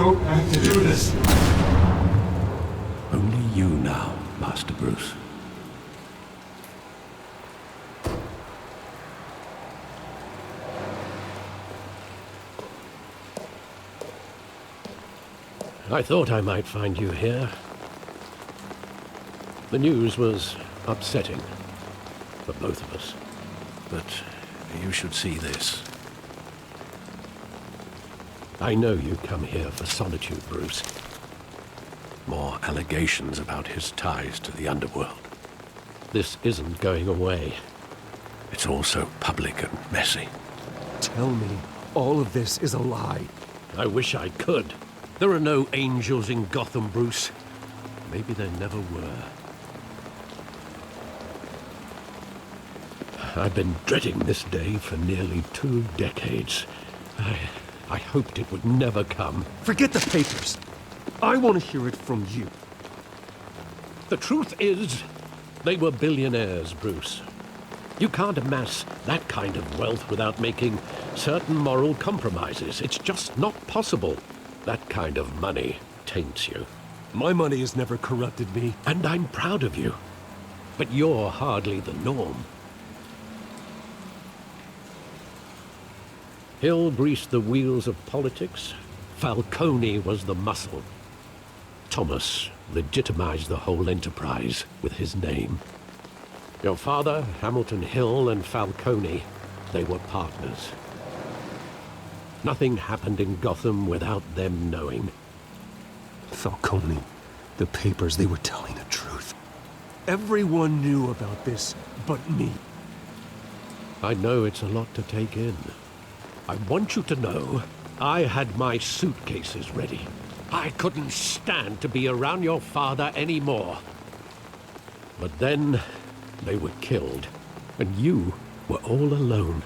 don't have to do this. Only you now, Master Bruce. I thought I might find you here. The news was upsetting for both of us. But you should see this. I know you come here for solitude, Bruce. More allegations about his ties to the underworld. This isn't going away. It's all so public and messy. Tell me, all of this is a lie. I wish I could. There are no angels in Gotham, Bruce. Maybe there never were. I've been dreading this day for nearly 2 decades. I hoped it would never come. Forget the papers. I want to hear it from you. The truth is, they were billionaires, Bruce. You can't amass that kind of wealth without making certain moral compromises. It's just not possible. That kind of money taints you. My money has never corrupted me. And I'm proud of you. But you're hardly the norm. Hill greased the wheels of politics. Falcone was the muscle. Thomas legitimized the whole enterprise with his name. Your father, Hamilton Hill, and Falcone, they were partners. Nothing happened in Gotham without them knowing. Falcone, the papers, they were telling the truth. Everyone knew about this but me. I know it's a lot to take in. I want you to know I had my suitcases ready. I couldn't stand to be around your father anymore. But then they were killed, and you were all alone.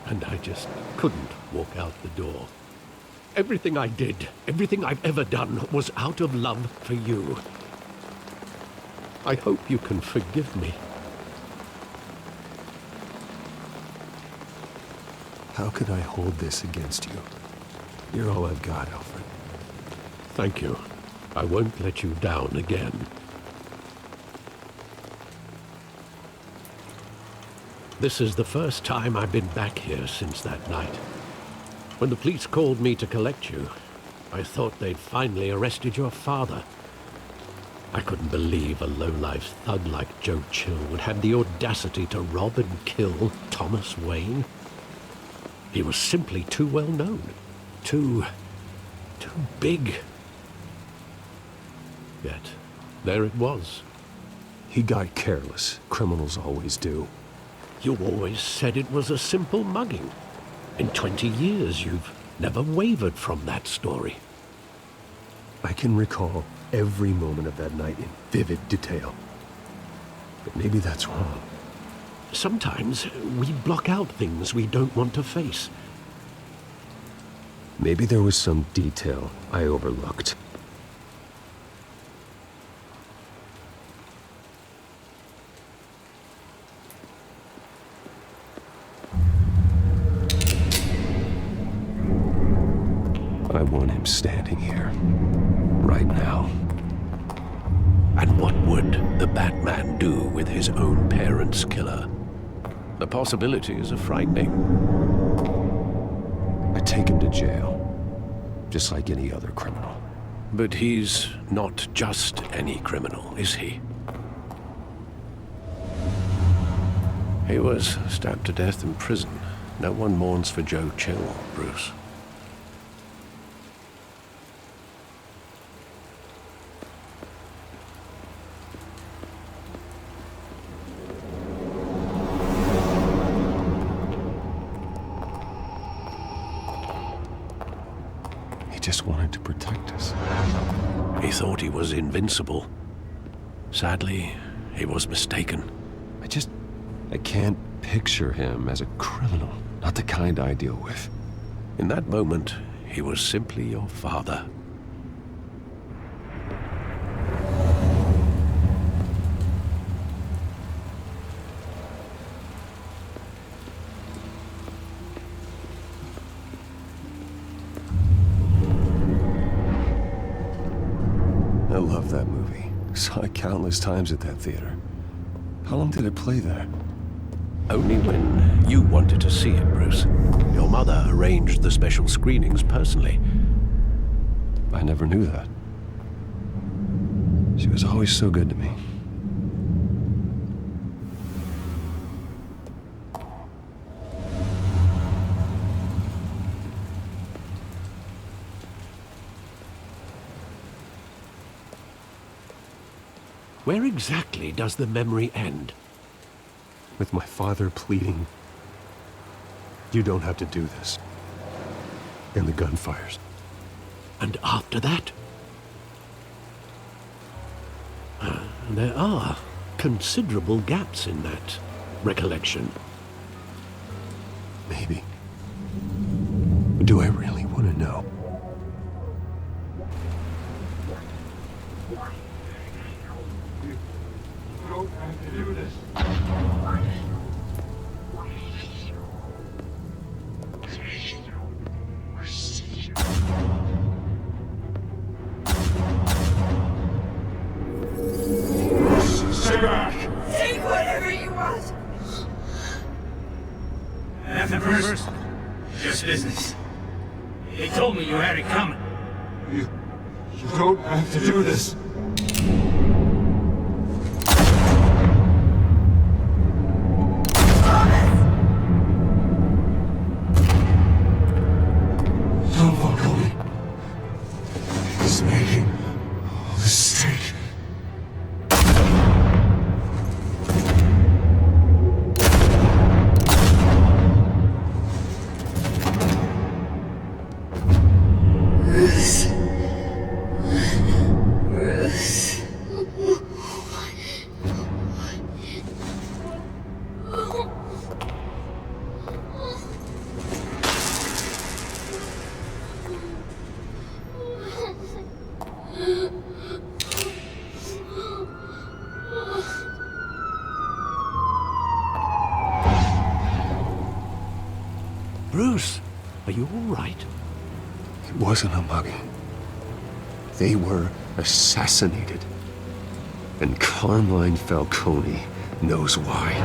And I just couldn't walk out the door. Everything I did, everything I've ever done, was out of love for you. I hope you can forgive me. How could I hold this against you? You're all I've got, Alfred. Thank you. I won't let you down again. This is the first time I've been back here since that night. When the police called me to collect you, I thought they'd finally arrested your father. I couldn't believe a low-life thug like Joe Chill would have the audacity to rob and kill Thomas Wayne. He was simply too well known. Too big. Yet, there it was. He got careless. Criminals always do. You always said it was a simple mugging. In 20 years, you've never wavered from that story. I can recall every moment of that night in vivid detail. But maybe that's wrong. Sometimes we block out things we don't want to face. Maybe there was some detail I overlooked. I want him standing here, right now. And what would the Batman do with his own parents' killer? The possibilities are frightening. I take him to jail, just like any other criminal. But he's not just any criminal, is he? He was stabbed to death in prison. No one mourns for Joe Chill, Bruce. just wanted to protect us. He thought he was invincible. Sadly, he was mistaken. I can't picture him as a criminal. Not the kind I deal with. In that moment, he was simply your father. I love that movie. Saw it countless times at that theater. How long did it play there? Only when you wanted to see it, Bruce. Your mother arranged the special screenings personally. I never knew that. She was always so good to me. Where exactly does the memory end? With my father pleading, "You don't have to do this." And the gunfires. And after that? There are considerable gaps in that recollection. Maybe. Do I really want to know? You don't have to do this. Stay back! Take whatever you want. Nothing, Bruce. Just business. They told me you had it coming. You don't have to do this. Tom Falcone is making a mistake. Bruce, are you all right? It wasn't a mugging. They were assassinated. And Carmine Falcone knows why.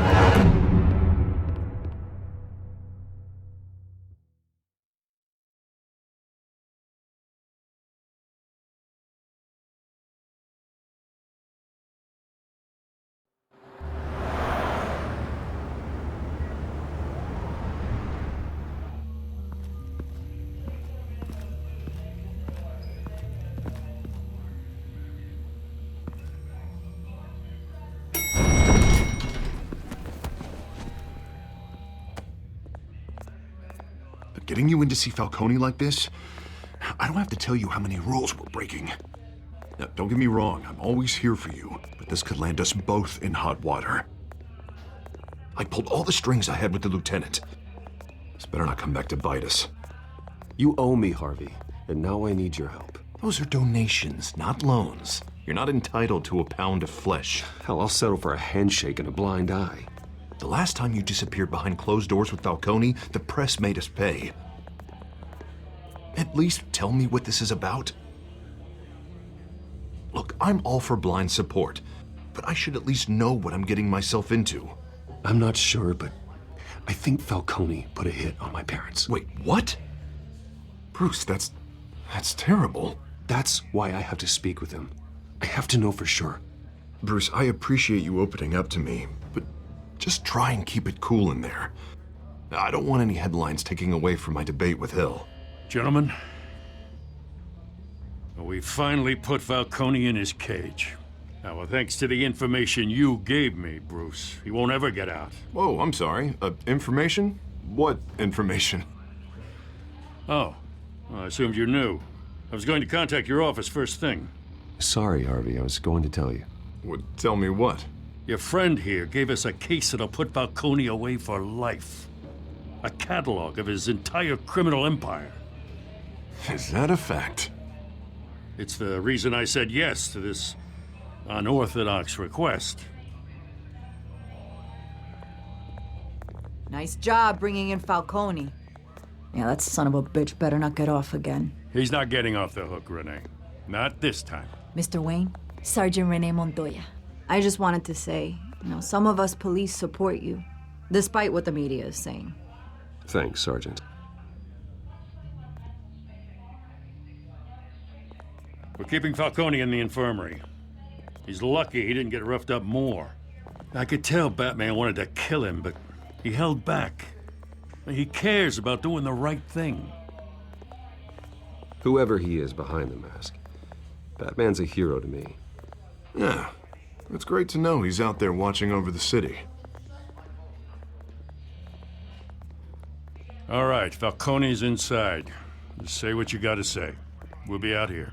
Getting you in to see Falcone like this, I don't have to tell you how many rules we're breaking. Now, don't get me wrong, I'm always here for you, but this could land us both in hot water. I pulled all the strings I had with the lieutenant. This better not come back to bite us. You owe me, Harvey, and now I need your help. Those are donations, not loans. You're not entitled to a pound of flesh. Hell, I'll settle for a handshake and a blind eye. The last time you disappeared behind closed doors with Falcone, the press made us pay. At least tell me what this is about. Look, I'm all for blind support, but I should at least know what I'm getting myself into. I'm not sure, but I think Falcone put a hit on my parents. Wait, what? Bruce, that's terrible. That's why I have to speak with him. I have to know for sure. Bruce, I appreciate you opening up to me, but just try and keep it cool in there. I don't want any headlines taking away from my debate with Hill. Gentlemen, we finally put Falcone in his cage. Now, thanks to the information you gave me, Bruce, he won't ever get out. Whoa, I'm sorry. Information? What information? Oh, well, I assumed you knew. I was going to contact your office first thing. Sorry, Harvey, I was going to tell you. Tell me what? Your friend here gave us a case that'll put Falcone away for life. A catalog of his entire criminal empire. Is that a fact? It's the reason I said yes to this unorthodox request. Nice job bringing in Falcone. Yeah, that son of a bitch better not get off again. He's not getting off the hook, Renee. Not this time. Mr. Wayne, Sergeant Renee Montoya. I just wanted to say, some of us police support you, despite what the media is saying. Thanks, Sergeant. We're keeping Falcone in the infirmary. He's lucky he didn't get roughed up more. I could tell Batman wanted to kill him, but he held back. He cares about doing the right thing. Whoever he is behind the mask, Batman's a hero to me. Yeah, it's great to know he's out there watching over the city. All right, Falcone's inside. Just say what you gotta say. We'll be out here.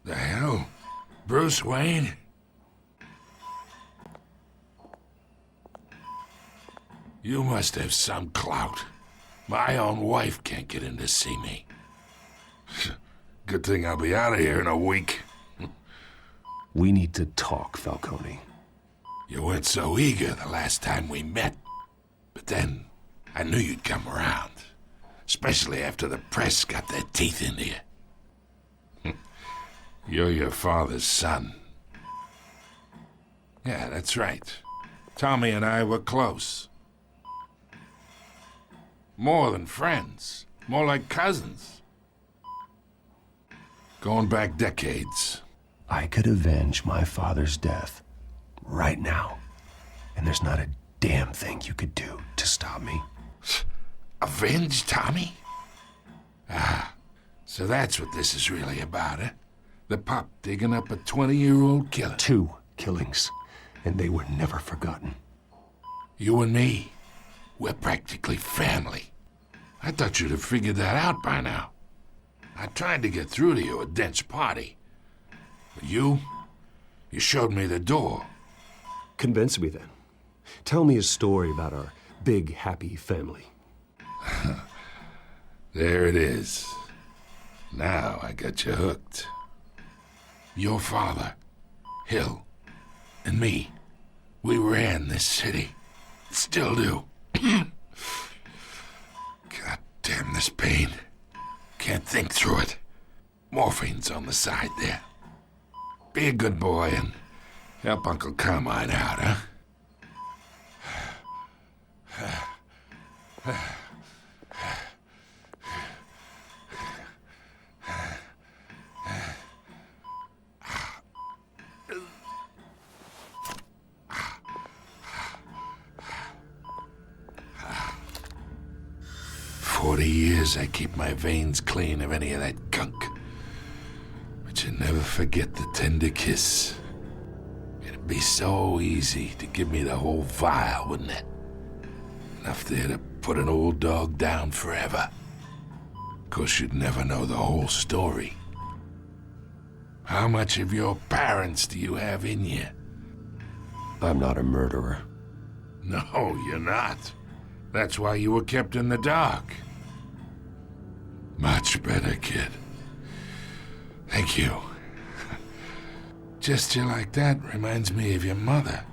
The hell? Bruce Wayne? You must have some clout. My own wife can't get in to see me. Good thing I'll be out of here in a week. We need to talk, Falcone. You weren't so eager the last time we met. But then, I knew you'd come around. Especially after the press got their teeth into you. You're your father's son. Yeah, that's right. Tommy and I were close. More than friends. More like cousins. Going back decades. I could avenge my father's death right now. And there's not a damn thing you could do to stop me. Avenge Tommy? Ah, so that's what this is really about, eh? The pup digging up a 20-year-old killer. 2 killings, and they were never forgotten. You and me, we're practically family. I thought you'd have figured that out by now. I tried to get through to you at Dent's party. But you showed me the door. Convince me then. Tell me a story about our big, happy family. There it is. Now I got you hooked. Your father, Hill, and me, we ran this city. Still do. God damn this pain. Can't think through it. Morphine's on the side there. Be a good boy and help Uncle Carmine out, huh? 40 years I keep my veins clean of any of that gunk. But you never forget the tender kiss. It'd be so easy to give me the whole vial, wouldn't it? Enough there to put an old dog down forever. Of course, you'd never know the whole story. How much of your parents do you have in you? I'm not a murderer. No, you're not. That's why you were kept in the dark. Much better, kid. Thank you. Gesture like that reminds me of your mother.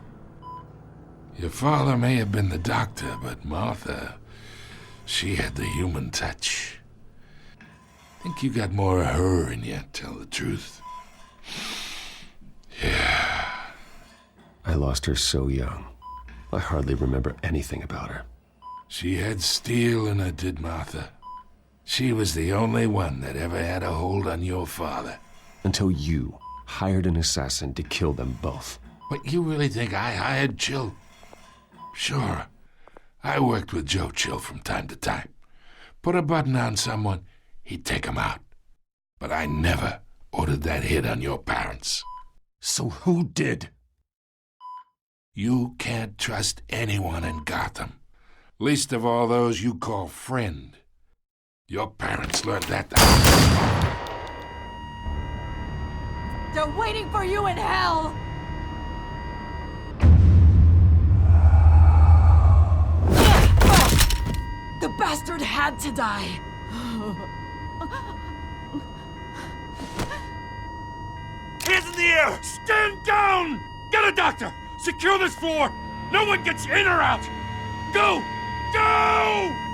Your father may have been the doctor, but Martha, she had the human touch. Think you got more of her in you, tell the truth. Yeah. I lost her so young. I hardly remember anything about her. She had steel in her, did Martha. She was the only one that ever had a hold on your father. Until you hired an assassin to kill them both. But you really think I hired Chill? Sure. I worked with Joe Chill from time to time. Put a button on someone, he'd take him out. But I never ordered that hit on your parents. So who did? You can't trust anyone in Gotham. Least of all those you call friend. Your parents learned that. They're waiting for you in hell! The bastard had to die. Hands in the air! Stand down! Get a doctor! Secure this floor! No one gets in or out! Go! Go!